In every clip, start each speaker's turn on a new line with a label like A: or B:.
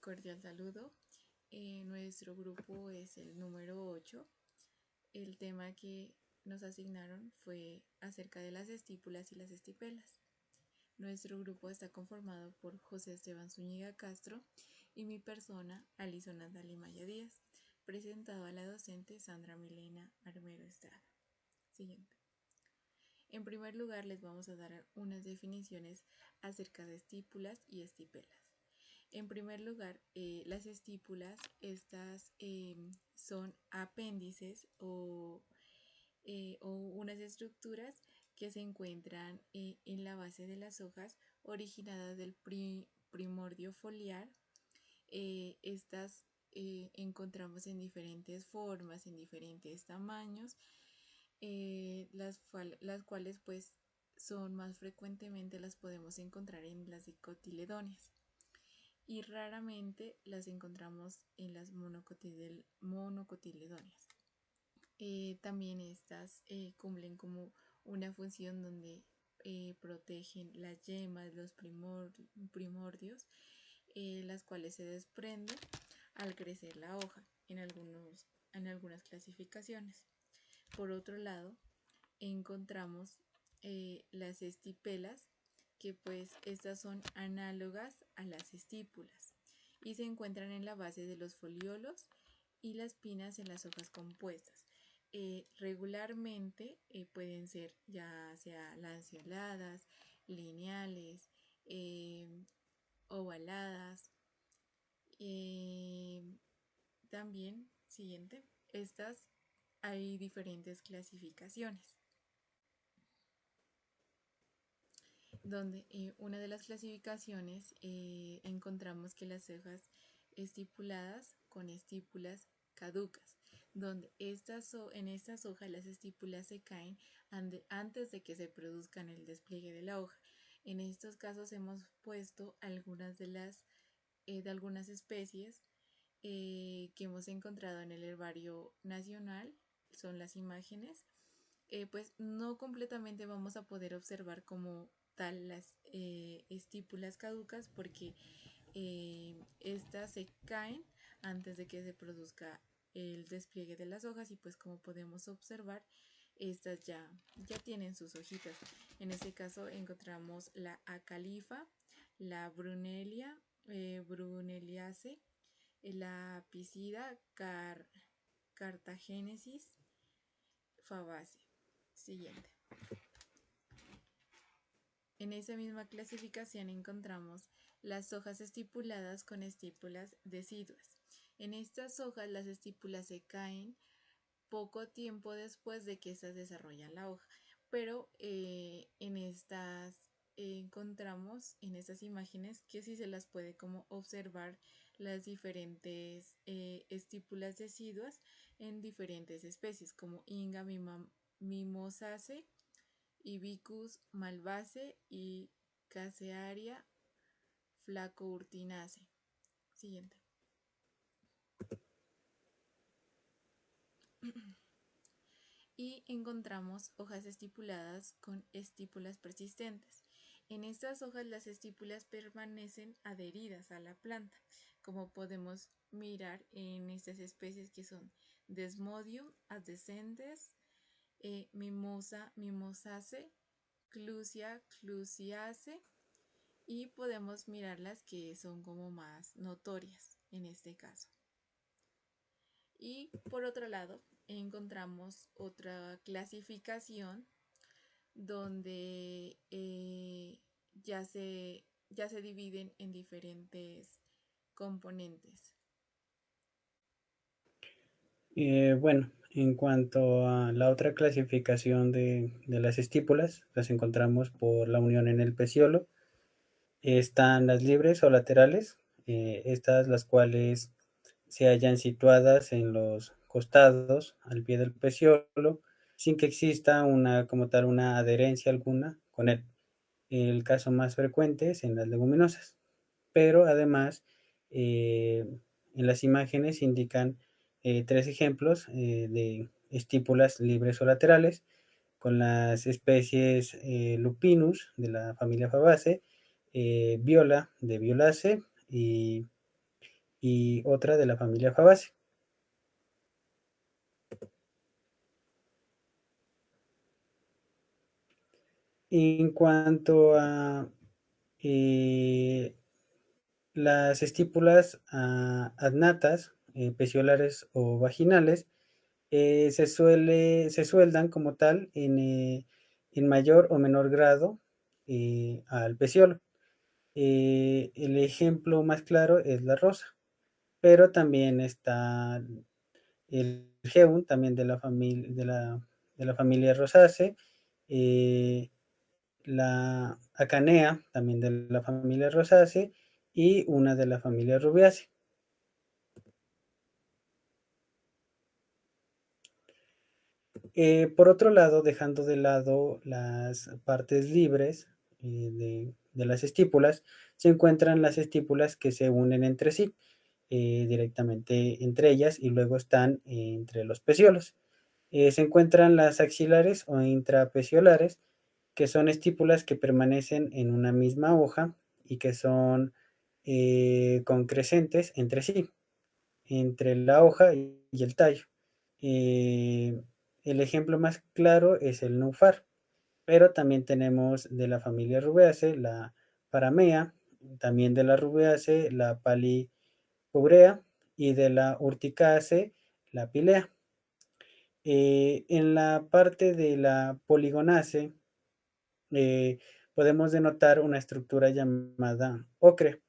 A: Cordial saludo. Nuestro grupo es el número 8. El tema que nos asignaron fue acerca de las estípulas y las estipelas. Nuestro grupo está conformado por José Esteban Zúñiga Castro y mi persona, Alison Natalie Maya Díaz, presentado a la docente Sandra Milena Armero Estrada. Siguiente. En primer lugar, les vamos a dar unas definiciones acerca de estípulas y estipelas. En primer lugar, las estípulas, estas son apéndices o unas estructuras que se encuentran en la base de las hojas originadas del primordio foliar. Estas encontramos en diferentes formas, en diferentes tamaños, las cuales pues son más frecuentemente las podemos encontrar en las dicotiledóneas y raramente las encontramos en las monocotiledóneas. También estas cumplen como una función donde protegen las yemas, los primordios, las cuales se desprenden al crecer la hoja en algunas clasificaciones. Por otro lado, encontramos las estipelas, que pues estas son análogas a las estípulas y se encuentran en la base de los foliolos y las pinas en las hojas compuestas. Regularmente pueden ser ya sea lanceoladas, lineales, ovaladas. También, siguiente, estas hay diferentes clasificaciones, donde una de las clasificaciones encontramos que las hojas estipuladas con estípulas caducas, donde en estas hojas las estípulas se caen antes de que se produzcan el despliegue de la hoja. En estos casos hemos puesto algunas de algunas especies que hemos encontrado en el herbario nacional, son las imágenes. Pues no completamente vamos a poder observar como tal las estípulas caducas porque estas se caen antes de que se produzca el despliegue de las hojas y pues como podemos observar estas ya tienen sus hojitas. En este caso encontramos la acalifa, la brunelia, bruneliace, la piscida cartagénesis fabaceae. Siguiente. En esa misma clasificación encontramos las hojas estipuladas con estípulas deciduas. En estas hojas las estípulas se caen poco tiempo después de que éstas desarrollan la hoja, pero en estas encontramos en estas imágenes que sí se las puede como observar las diferentes estípulas deciduas en diferentes especies como Inga mimosaceae, Ibicus malvaceae y Casearia flacourtinaceae. Siguiente. Y encontramos hojas estipuladas con estípulas persistentes. En estas hojas las estípulas permanecen adheridas a la planta, como podemos mirar en estas especies que son Desmodium adescens, Mimosa mimosaceae, Clusia clusiaceae, y podemos mirar las que son como más notorias en este caso. Y por otro lado encontramos otra clasificación donde ya se dividen en diferentes componentes.
B: Bueno, en cuanto a la otra clasificación de las estípulas, las encontramos por la unión en el peciolo. Están las libres o laterales, estas las cuales se hallan situadas en los costados al pie del peciolo, sin que exista como tal una adherencia alguna con él. El caso más frecuente es en las leguminosas, pero además en las imágenes indican tres ejemplos de estípulas libres o laterales con las especies Lupinus de la familia Fabaceae, Viola de Violaceae y y otra de la familia Fabaceae. En cuanto a eh, las estípulas adnatas, peciolares o vaginales, se sueldan como tal en mayor o menor grado al peciolo. El ejemplo más claro es la rosa, pero también está el geum, también de la familia Rosaceae, eh, la acanea, también de la familia Rosaceae, y una de la familia Rubiaceae. Por otro lado, dejando de lado las partes libres de las estípulas, se encuentran las estípulas que se unen entre sí, directamente entre ellas, y luego están entre los peciolos. Se encuentran las axilares o intrapeciolares, que son estípulas que permanecen en una misma hoja y que son concrescentes entre sí, entre la hoja y el tallo. Eh, el ejemplo más claro es el nufar, pero también tenemos de la familia Rubeaceae la paramea, también de la Rubeaceae la palipubrea y de la Urticaceae la pilea. En la parte de la Poligonaceae eh, podemos denotar una estructura llamada ocre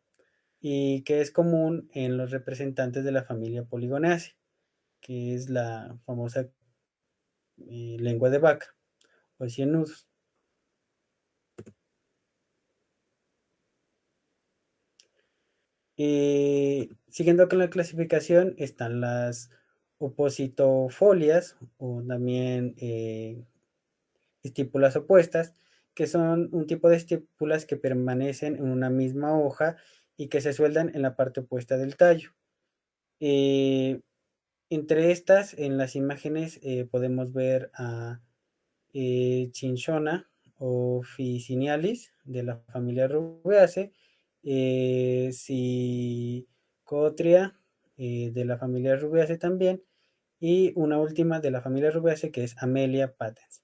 B: y que es común en los representantes de la familia Poligonaceae, que es la famosa lengua de vaca o 100 nudos. Siguiendo con la clasificación están las opositofolias o también estípulas opuestas, que son un tipo de estípulas que permanecen en una misma hoja y que se sueldan en la parte opuesta del tallo. Eh, Entre estas, en las imágenes podemos ver a Cinchona officinalis de la familia Rubeaceae, Psicotria de la familia Rubeaceae también, y una última de la familia Rubeaceae que es Amelia patens.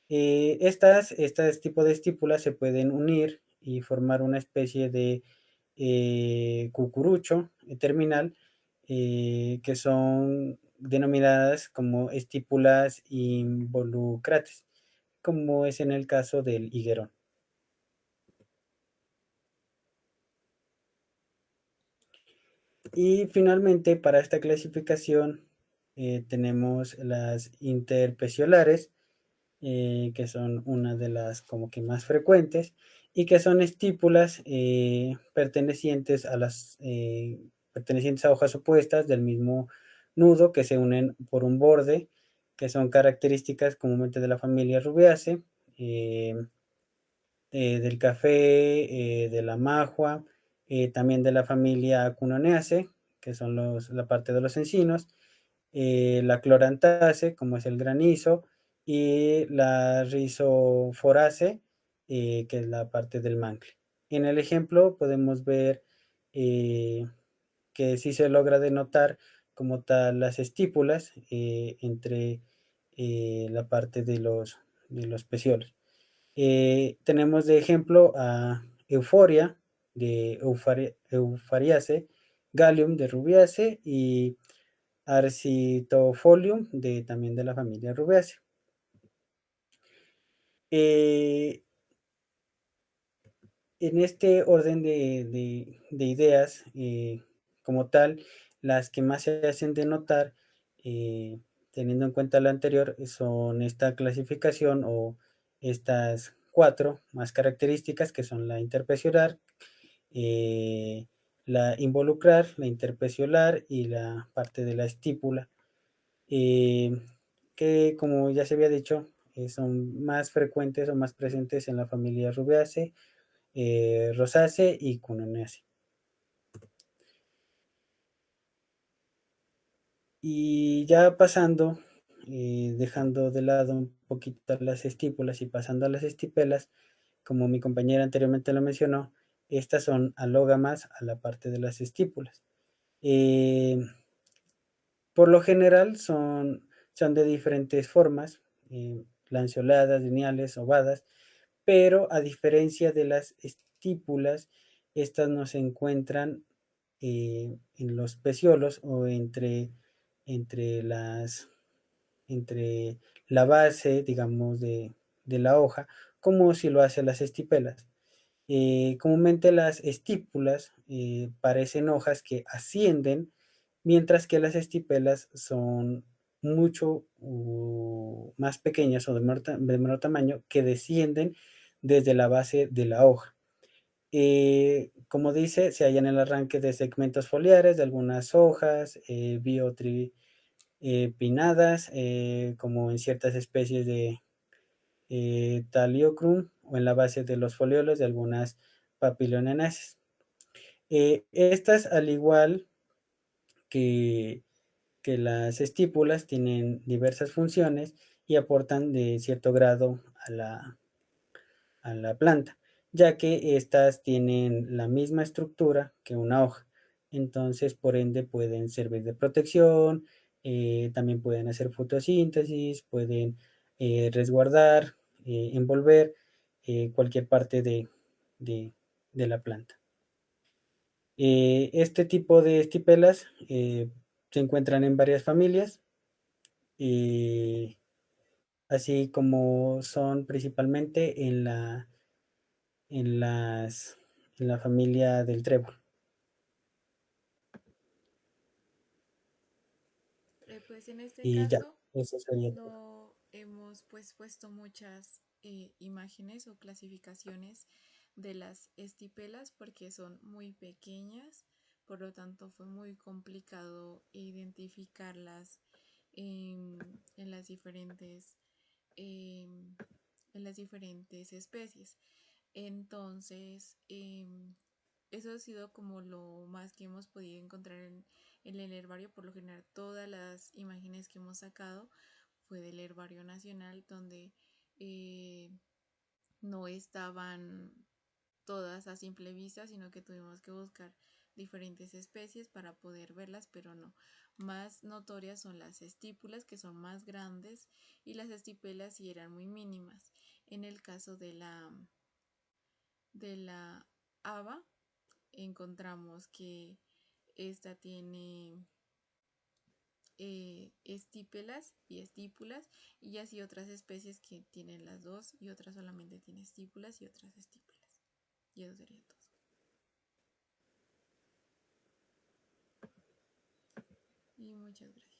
B: Estas tipo de estípulas se pueden unir y formar una especie de cucurucho terminal que son denominadas como estípulas involucrates, como es en el caso del higuerón. Y finalmente, para esta clasificación, tenemos las interpeciolares, que son una de las como que más frecuentes, y que son estípulas pertenecientes a hojas opuestas del mismo nudo que se unen por un borde, que son características comúnmente de la familia Rubiaceae, eh, del café, de la mahua, también de la familia Cunoneaceae, que son la parte de los encinos, la clorantaceae, como es el granizo, y la rizoforaceae, que es la parte del mangle. En el ejemplo podemos ver eh, que sí se logra denotar como tal las estípulas entre la parte de los peciolos. Tenemos de ejemplo a Euforia de Eufariaceae, Gallium de Rubiaceae y Arcitofolium también de la familia Rubiaceae. Eh, en este orden de ideas, como tal, las que más se hacen de notar, eh, teniendo en cuenta lo anterior, son esta clasificación o estas cuatro más características que son la interpeciolar, eh, la involucrar, la interpeciolar y la parte de la estípula, eh, que como ya se había dicho, son más frecuentes o más presentes en la familia Rubiaceae, Rosaceae y Cunoneaceae. Y ya pasando, dejando de lado un poquito las estípulas y pasando a las estipelas, como mi compañera anteriormente lo mencionó, estas son alógamas a la parte de las estípulas. Eh, por lo general son de diferentes formas, lanceoladas, lineales, ovadas, pero a diferencia de las estípulas, estas no se encuentran en los peciolos o entre las entre la base, digamos, de la hoja, como si lo hacen las estipelas. Comúnmente las estípulas parecen hojas que ascienden, mientras que las estipelas son mucho más pequeñas o de menor tamaño que descienden desde la base de la hoja. Como dice, se hallan en el arranque de segmentos foliares de algunas hojas, biotripinadas, como en ciertas especies de Taliocrum o en la base de los foliolos de algunas Papilionaceae. Estas, al igual que, que las estípulas, tienen diversas funciones y aportan de cierto grado a la planta, ya que estas tienen la misma estructura que una hoja. Entonces, por ende, pueden servir de protección, también pueden hacer fotosíntesis, pueden resguardar, envolver cualquier parte de, de la planta. Este tipo de estipelas se encuentran en varias familias, eh, así como son principalmente en, las, en la familia del trébol.
A: Pues en este
B: Y ya,
A: caso
B: eso sería todo.
A: no hemos pues puesto muchas imágenes o clasificaciones de las estipelas porque son muy pequeñas, por lo tanto fue muy complicado identificarlas en las em, en las diferentes especies. Entonces, eso ha sido como lo más que hemos podido encontrar en el herbario. Por lo general, todas las imágenes que hemos sacado fue del herbario nacional, donde eh, no estaban todas a simple vista, sino que tuvimos que buscar diferentes especies para poder verlas, pero no. Más notorias son las estípulas, que son más grandes, y las estipelas sí eran muy mínimas. En el caso de la haba, encontramos que esta tiene estípelas y estípulas, y así otras especies que tienen las dos, y otras solamente tienen estípulas y otras estípulas. Y eso sería todo. Y muchas gracias.